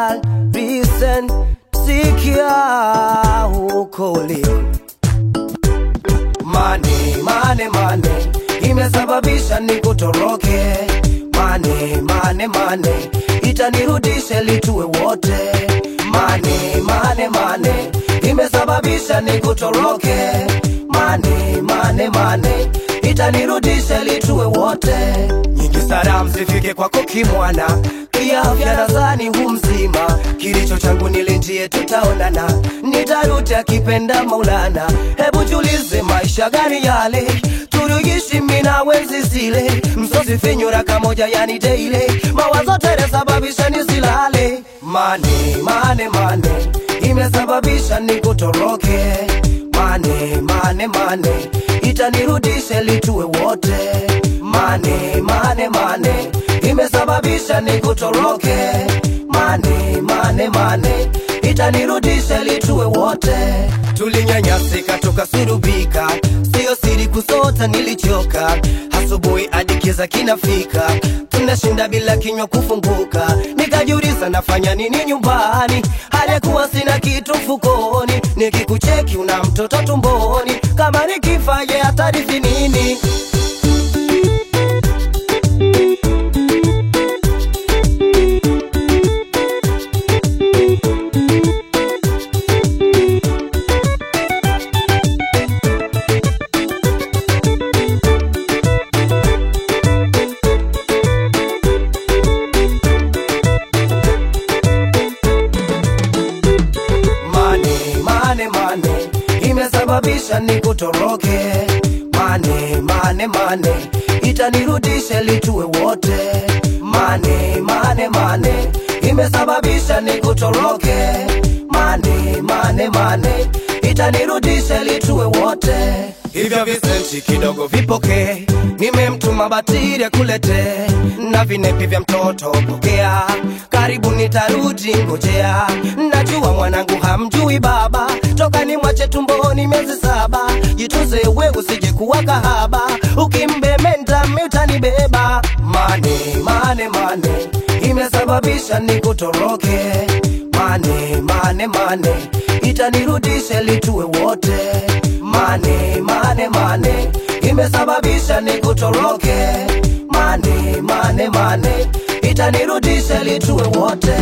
girl, listen, sikia huko uliko. Mane imesababisha nikutoroke. Mane itanirudisha litue wote. Mane imesababisha nikutoroke. Mane itanirudisha litue wote. Nyingi salamu zifike kwako kimwana, kiafya nadhani humzima. Kilicho changu nilinjie tutaonana, nitarudi akipenda Maulana. Hebu julize maisha gani yale turugishi mina wenzi zile. Msosi finyura kamoja yani daily, mawazo tere sababisha nisilale. Mane imesababisha nikutoroke. Mane itanirudisha litue wote. Mane imesababisha nikutoroke. Mane itanirudisha litue wote. Tulinyanyasika tukasurubika, sio siri kusota nilichoka. Asubuhi hadi kiza kinafika, tunashinda bila kinywa kufunguka. Nikajiuliza nafanya nini nyumbani, halikuwa sina kitu mfukoni. Nikikucheki una mtoto tumboni, kama nikifaje hatarithi nini? Mane imesababisha nikutoroke. Mane itanirudisha litue wote. Mane imesababisha nikutoroke. Mane itanirudisha litue wote. Hivyo visenti kidogo vipoke, nimemtuma batiri akulete. Na vinepi vya mtoto pokea, karibu nitarudi ngojea. Najua mwanangu hamjui baba, toka ni mwache tumboni miezi 7. Jituze we usije kuwa kahaba, ukimbemenda utanibeba. Mane imesababisha nikutoroke. Mane itanirudisha litue wote. Mane imesababisha nikutoroke. Mane itanirudisha litue wote.